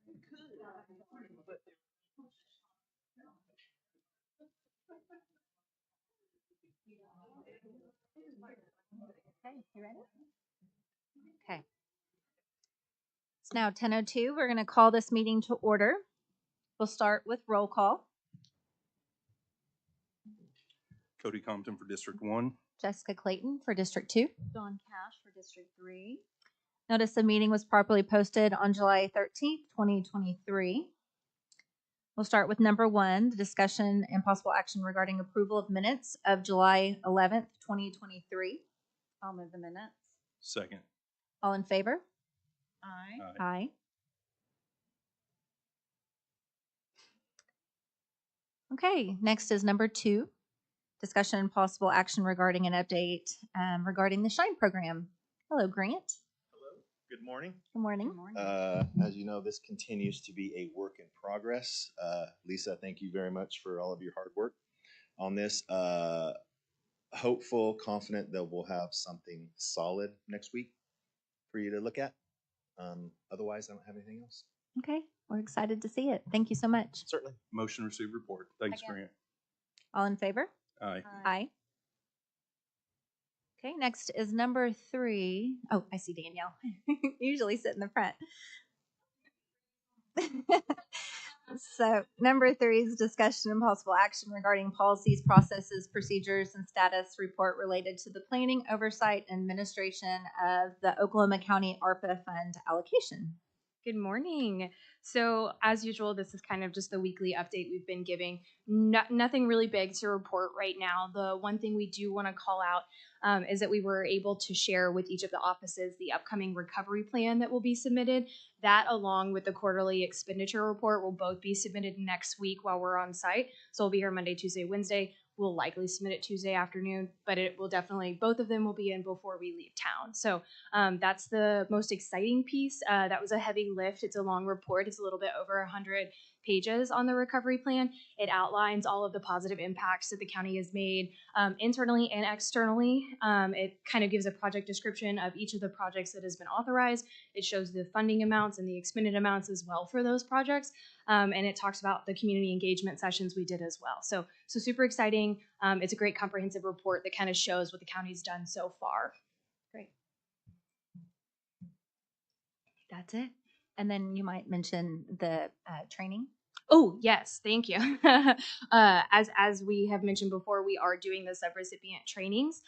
Okay, you ready? Okay. It's now 10:02. We're going to call this meeting to order. We'll start with roll call. Cody Compton for District 1. Jessica Clayton for District 2. Dawn Cash for District 3. Notice the meeting was properly posted on July 13th, 2023. We'll start with number 1, the discussion and possible action regarding approval of minutes of July 11th, 2023. I'll move the minutes. Second. All in favor? Aye. Aye. Okay, next is number 2, discussion and possible action regarding an update regarding the SHINE program. Hello, Grant. Hello, good morning. Good morning. Good morning. As you know, this continues to be a work in progress. Lisa, thank you very much for all of your hard work on this. Hopeful, confident that we'll have something solid next week for you to look at. Otherwise, I don't have anything else. Okay, we're excited to see it. Thank you so much. Certainly. Motion received report. Thanks, Second. Grant. All in favor? Aye. Aye. Okay, next is number 3. Oh, I see Danielle. Usually sit in the front. So number 3 is discussion and possible action regarding policies, processes, procedures, and status report related to the planning, oversight, and administration of the Oklahoma County ARPA fund allocation. Good morning. So as usual, this is kind of just the weekly update we've been giving. Nothing really big to report right now. The one thing we do want to call out is that we were able to share with each of the offices the upcoming recovery plan that will be submitted. That, along with the quarterly expenditure report, will both be submitted next week while we're on site. So we'll be here Monday, Tuesday, Wednesday. We'll likely submit it Tuesday afternoon, but it will definitely, both of them will be in before we leave town. So that's the most exciting piece. That was a heavy lift. It's a long report. It's a little bit over 100 pages on the recovery plan. It outlines all of the positive impacts that the county has made internally and externally. It kind of gives a project description of each of the projects that has been authorized. It shows the funding amounts and the expended amounts as well for those projects. And it talks about the community engagement sessions we did as well. So super exciting. It's a great comprehensive report that kind of shows what the county's done so far. Great. That's it. And then you might mention the training. Oh, yes, thank you. As we have mentioned before, we are doing the subrecipient trainings.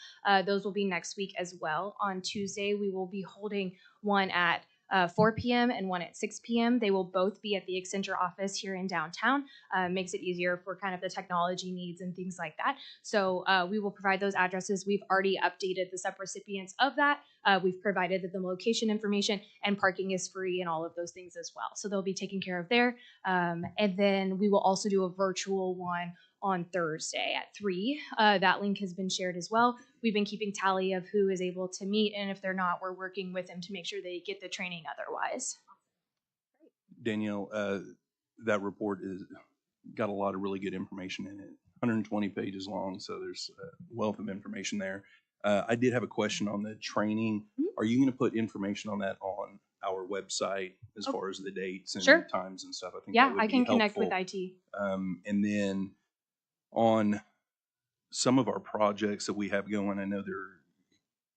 Those will be next week as well. On Tuesday, we will be holding one at 4 p.m. and one at 6 p.m. They will both be at the Accenture office here in downtown. Makes it easier for kind of the technology needs and things like that. So we will provide those addresses. We've already updated the subrecipients of that. We've provided the location information, and parking is free and all of those things as well. So they'll be taken care of there. And then we will also do a virtual one on Thursday at 3. That link has been shared as well. We've been keeping tally of who is able to meet, and if they're not, we're working with them to make sure they get the training otherwise. Danielle, that report is got a lot of really good information in it. 120 pages long, so there's a wealth of information there. I did have a question on the training. Mhm. Are you going to put information on that on our website as far as the dates and Sure. times and stuff? I think Yeah, that would I can be connect helpful. with IT. And then on some of our projects that we have going, I know they're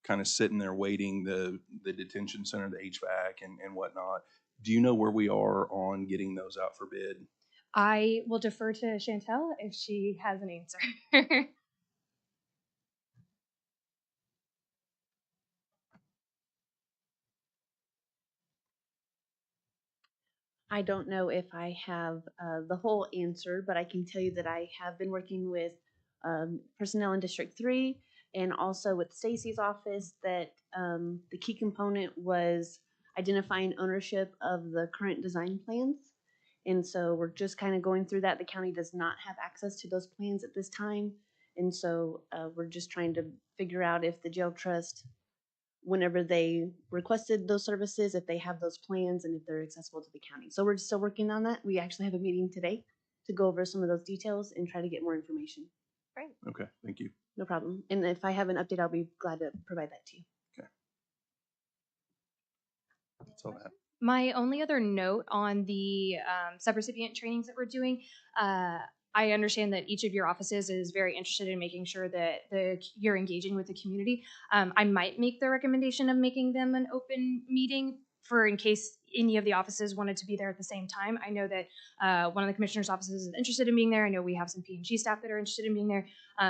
kind of sitting there waiting, the detention center, the HVAC and whatnot. Do you know where we are on getting those out for bid? I will defer to Chantel if she has an answer. I don't know if I have the whole answer, but I can tell you that I have been working with personnel in District 3 and also with Stacy's office that the key component was identifying ownership of the current design plans. And so we're just kind of going through that. The county does not have access to those plans at this time. And so we're just trying to figure out if the jail trust, whenever they requested those services, if they have those plans and if they're accessible to the county. So we're still working on that. We actually have a meeting today to go over some of those details and try to get more information. Great. Okay, thank you. No problem. And if I have an update, I'll be glad to provide that to you. Okay. That's all I have. My only other note on the subrecipient trainings that we're doing, I understand that each of your offices is very interested in making sure that you're engaging with the community. I might make the recommendation of making them an open meeting for in case any of the offices wanted to be there at the same time. I know that one of the commissioner's offices is interested in being there. I know we have some P&G staff that are interested in being there.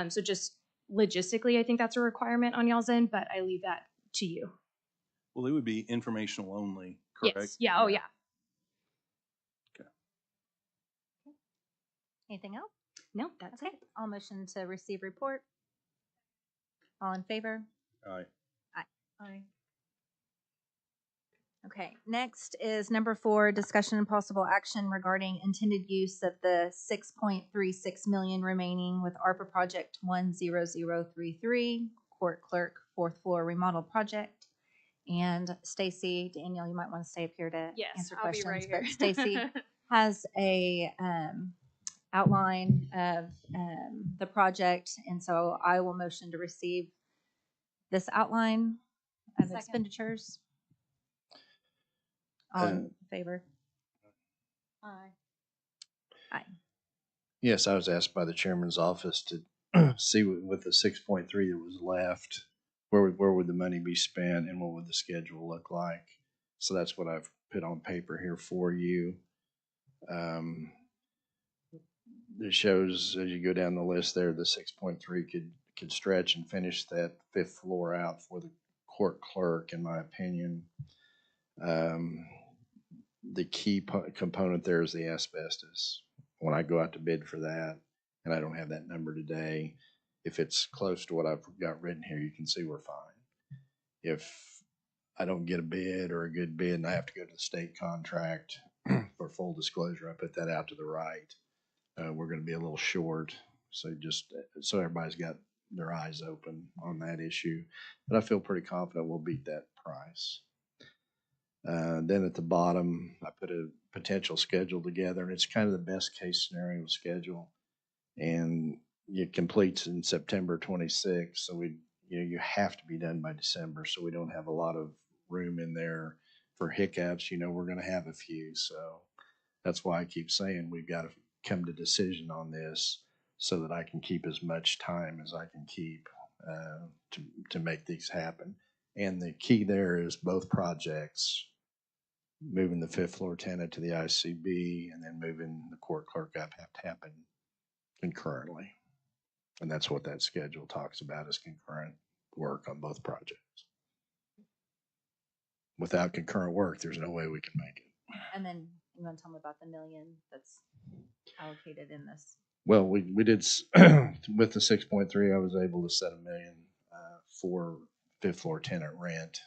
So just logistically, I think that's a requirement on y'all's end, but I leave that to you. Well, it would be informational only, correct? Yes. Yeah. Oh, yeah. Anything else? No, that's Okay, it. I'll motion to receive report. All in favor? Aye. Aye. Okay, next is number 4, discussion and possible action regarding intended use of the 6.36 million remaining with ARPA project 10033, court clerk, 4th floor remodel project. And Stacy, Danielle, you might want to stay up here to Yes, answer I'll be questions, right but here. Stacy has a outline of the project, and so I will motion to receive this outline of Second. expenditures. All in favor? Aye. Yes, I was asked by the chairman's office to see with the 6.3 that was left, where would the money be spent and what would the schedule look like? So that's what I've put on paper here for you. It shows as you go down the list there, the 6.3 could stretch and finish that 5th floor out for the court clerk, in my opinion. The key component there is the asbestos. When I go out to bid for that, and I don't have that number today, if it's close to what I've got written here, you can see we're fine. If I don't get a bid or a good bid and I have to go to the state contract, for full disclosure, I put that out to the right. We're going to be a little short, so just so everybody's got their eyes open on that issue. But I feel pretty confident we'll beat that price. Then at the bottom, I put a potential schedule together, and it's kind of the best case scenario schedule. And it completes in September 26th, so you have to be done by December, so we don't have a lot of room in there for hiccups. We're going to have a few, so that's why I keep saying we've got to come to decision on this so that I can keep as much time as I can keep to make these happen. And the key there is both projects, moving the 5th floor tenant to the ICB and then moving the court clerk up, have to happen concurrently. And that's what that schedule talks about, is concurrent work on both projects. Without concurrent work, there's no way we can make it. And then you want to tell me about the million that's allocated in this? Well, we did with the 6.3. I was able to set $1 million for 5th floor tenant rent,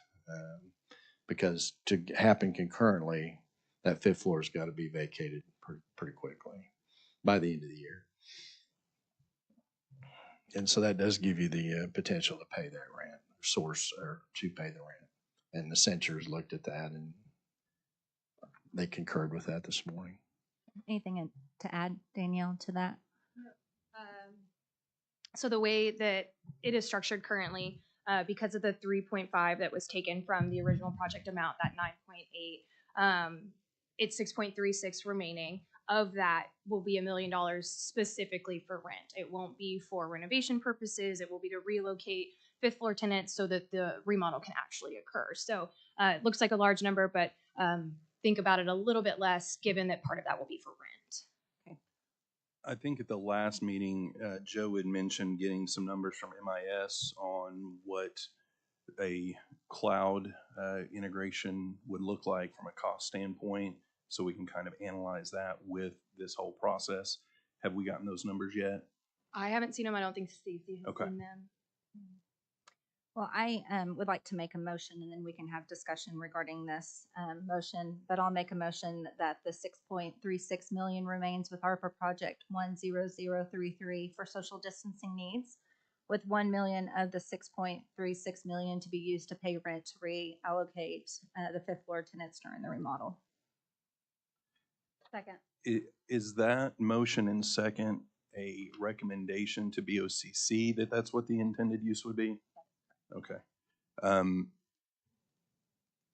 because to happen concurrently, that 5th floor has got to be vacated pretty quickly by the end of the year. And so that does give you the potential to pay that rent, to pay the rent. And the Censures looked at that and they concurred with that this morning. Anything to add, Danielle, to that? So the way that it is structured currently, because of the 3.5 that was taken from the original project amount, that 9.8, it's 6.36 remaining. Of that will be $1 million specifically for rent. It won't be for renovation purposes. It will be to relocate 5th floor tenants so that the remodel can actually occur. So it looks like a large number, but think about it a little bit less, given that part of that will be for rent. I think at the last meeting, Joe had mentioned getting some numbers from MIS on what a cloud integration would look like from a cost standpoint, so we can kind of analyze that with this whole process. Have we gotten those numbers yet? I haven't seen them. I don't think Stacy has Okay. seen them. Well, I would like to make a motion, and then we can have discussion regarding this motion. But I'll make a motion that the 6.36 million remains with ARPA project 10033 for social distancing needs, with 1 million of the 6.36 million to be used to pay rent to reallocate the 5th floor tenants during the remodel. Second. Is that motion and second a recommendation to BOCC that that's what the intended use would be? Okay.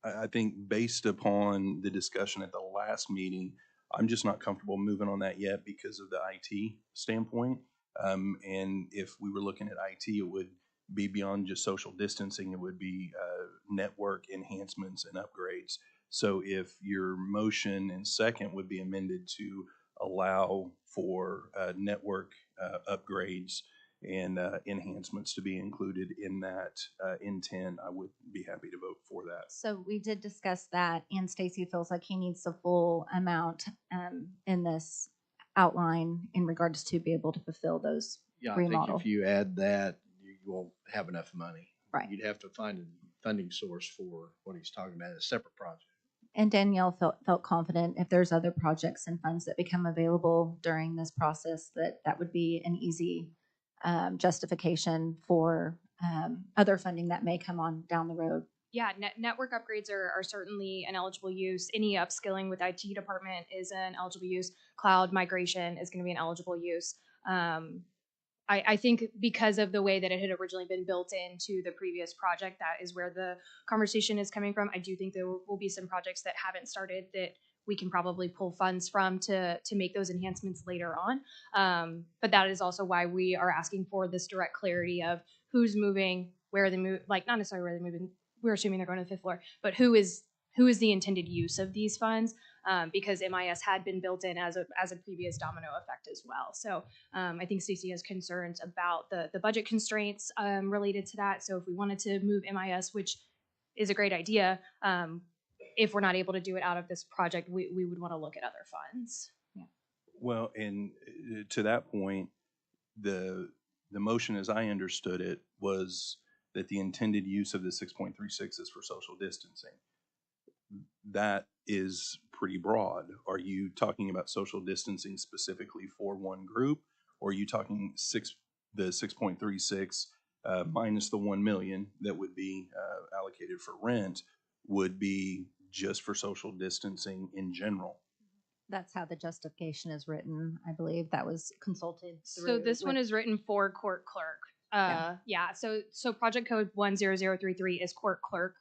I think based upon the discussion at the last meeting, I'm just not comfortable moving on that yet because of the IT standpoint. And if we were looking at IT, it would be beyond just social distancing. It would be network enhancements and upgrades. So if your motion and second would be amended to allow for network upgrades and enhancements to be included in that intent, I would be happy to vote for that. So we did discuss that, and Stacy feels like he needs the full amount in this outline in regards to be able to fulfill those. Yeah, I Remodel. think if you add that, you won't have enough money. Right. You'd have to find a funding source for what he's talking about, a separate project. And Danielle felt confident if there's other projects and funds that become available during this process, that would be an easy justification for other funding that may come on down the road. Yeah, network upgrades are certainly an eligible use. Any upskilling with IT department is an eligible use. Cloud migration is going to be an eligible use. I think because of the way that it had originally been built into the previous project, that is where the conversation is coming from. I do think there will be some projects that haven't started that we can probably pull funds from to make those enhancements later on. But that is also why we are asking for this direct clarity of who's moving, where they move, like not necessarily where they're moving. We're assuming they're going to the fifth floor, but who is the intended use of these funds? Because MIS had been built in as a previous domino effect as well. So I think Stacy has concerns about the budget constraints related to that. So if we wanted to move MIS, which is a great idea, if we're not able to do it out of this project, we would want to look at other funds. Well, and to that point, the motion as I understood it was that the intended use of the 6.36 is for social distancing. That is pretty broad. Are you talking about social distancing specifically for one group, or are you talking the 6.36 minus the 1 million that would be allocated for rent would be just for social distancing in general? That's how the justification is written. I believe that was consulted So through this one with- is written for court clerk. Yeah. Yeah. So project code 10033 is court clerk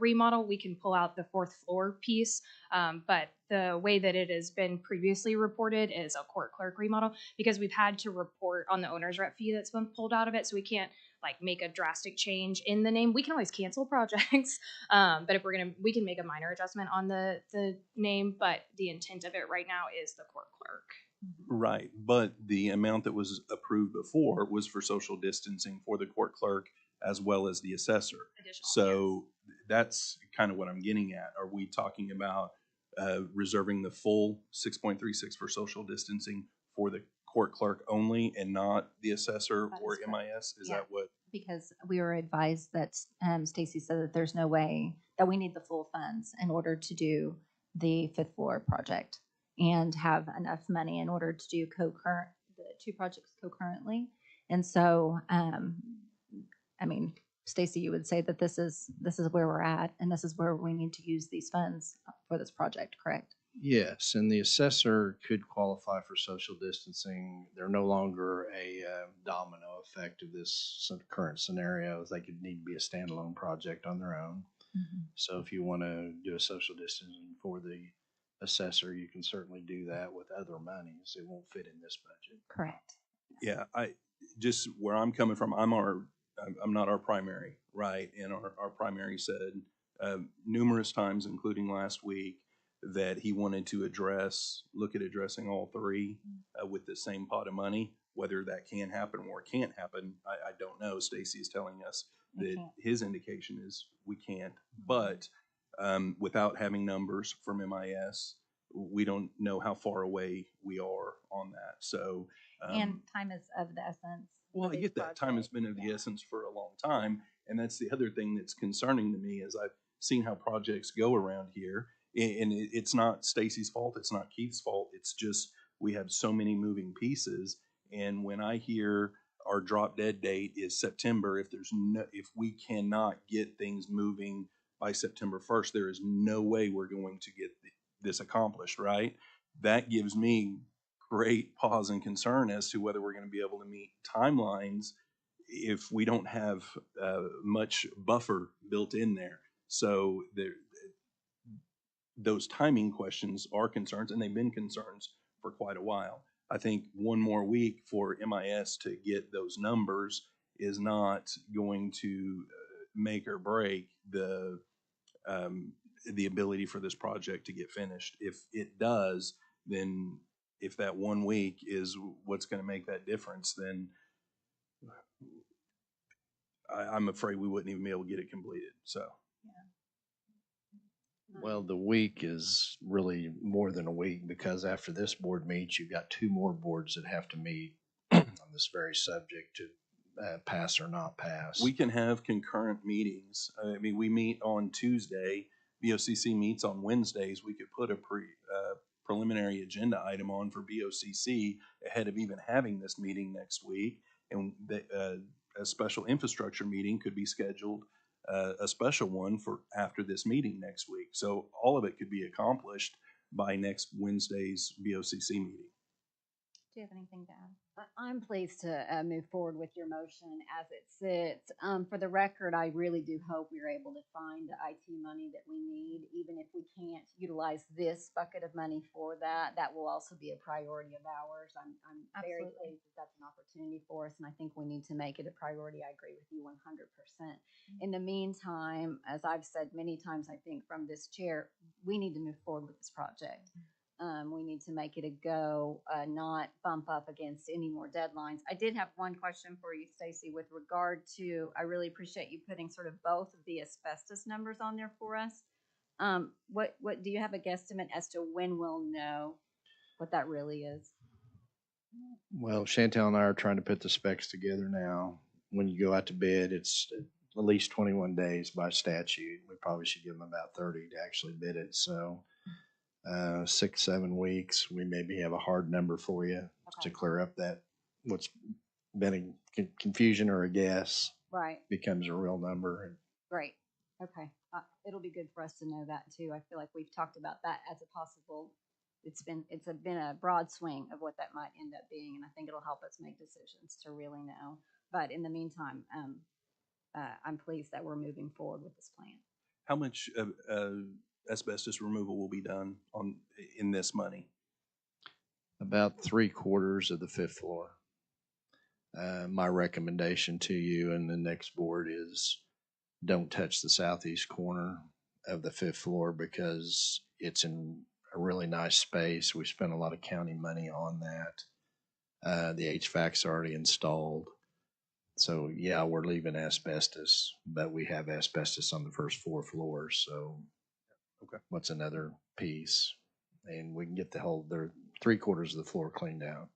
remodel. We can pull out the fourth floor piece, but the way that it has been previously reported is a court clerk remodel because we've had to report on the owner's rep fee that's been pulled out of it. So we can't like make a drastic change in the name. We can always cancel projects, but if we can make a minor adjustment on the name. But the intent of it right now is the court clerk. Right, but the amount that was approved before was for social distancing for the court clerk as well as the assessor. Additional, So that's kind of what I'm getting at. Are we talking about reserving the full 6.36 for social distancing for the court clerk only and not the assessor That or is correct. MIS? Is Yeah. that what? Because we were advised that Stacy said that there's no way that we need the full funds in order to do the fifth floor project and have enough money in order to do the two projects concurrently. And so, I mean, Stacy, you would say that this is where we're at, and this is where we need to use these funds for this project, correct? Yes, and the assessor could qualify for social distancing. They're no longer a domino effect of this current scenario. They could need to be a standalone project on their own. So if you want to do a social distancing for the assessor, you can certainly do that with other monies. It won't fit in this budget. Correct. Yeah, I just where I'm coming from, I'm not our primary, right? And our primary said numerous times, including last week, that he wanted to look at addressing all three with the same pot of money. Whether that can happen or can't happen, I don't know. Stacy is telling us that his indication is we can't. But without having numbers from MIS, we don't know how far away we are on that. So And time is of the essence. well, for I these get that. Time has projects. been of the Yeah. essence for a long time. And that's the other thing that's concerning to me is I've seen how projects go around here. And it's not Stacy's fault. It's not Keith's fault. It's just we have so many moving pieces. And when I hear our drop dead date is September, if we cannot get things moving by September 1st, there is no way we're going to get this accomplished, right? That gives me great pause and concern as to whether we're going to be able to meet timelines if we don't have much buffer built in there. So those timing questions are concerns, and they've been concerns for quite a while. I think one more week for MIS to get those numbers is not going to make or break the ability for this project to get finished. If it does, then if that 1 week is what's going to make that difference, then I'm afraid we wouldn't even be able to get it completed. So Well, the week is really more than a week because after this board meets, you've got 2 more boards that have to meet on this very subject to pass or not pass. we can have concurrent meetings. I mean, we meet on Tuesday. BOCC meets on Wednesdays. We could put a preliminary agenda item on for BOCC ahead of even having this meeting next week. And a special infrastructure meeting could be scheduled, a special one for after this meeting next week. So all of it could be accomplished by next Wednesday's BOCC meeting. Do you have anything to add? I'm pleased to move forward with your motion as it sits. For the record, I really do hope we're able to find the IT money that we need, even if we can't utilize this bucket of money for that. That will also be a priority of ours. I'm very Absolutely. pleased that that's an opportunity for us, and I think we need to make it a priority. I agree with you 100%. In the meantime, as I've said many times, I think from this chair, we need to move forward with this project. We need to make it a go, not bump up against any more deadlines. I did have one question for you, Stacy, with regard to, I really appreciate you putting sort of both of the asbestos numbers on there for us. What do you have a guesstimate as to when we'll know what that really is? Well, Chantel and I are trying to put the specs together now. When you go out to bid, it's at least 21 days by statute. We probably should give them about 30 to actually bid it. So 6, 7 weeks, we maybe have a hard number for you to clear up that what's been a confusion or a guess Right. becomes a real number. Great. Okay. It'll be good for us to know that too. I feel like we've talked about that as a possible. It's been a broad swing of what that might end up being, and I think it'll help us make decisions to really know. But in the meantime, I'm pleased that we're moving forward with this plan. How much asbestos removal will be done in this money? About 3/4 of the 5th floor. My recommendation to you and the next board is don't touch the southeast corner of the 5th floor because it's in a really nice space. We spent a lot of county money on that. The HVAC's already installed. So yeah, we're leaving asbestos, but we have asbestos on the first 4 floors. So Okay. what's another piece? And we can get the whole, 3/4 of the floor cleaned out.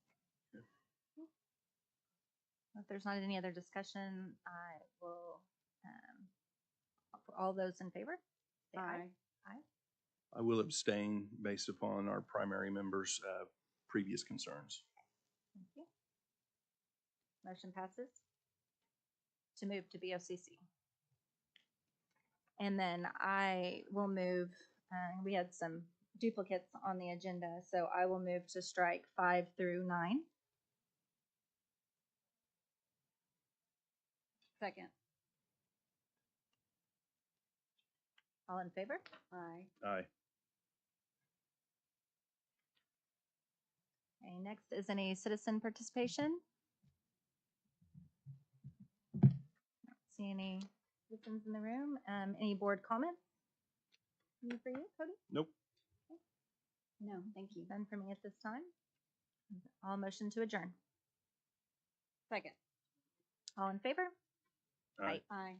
If there's not any other discussion, I will, for all those in favor? Say aye. I will abstain based upon our primary members' previous concerns. Thank you. Motion passes to move to BOCC. And then I will move, we had some duplicates on the agenda, so I will move to strike 5 through 9. Second. All in favor? Aye. Aye. Okay, next is any citizen participation? See any citizens in the room? Any board comments? Any for you, Cody? Nope. No, thank you. None for me at this time. All motion to adjourn. Second. All in favor? Aye. Aye.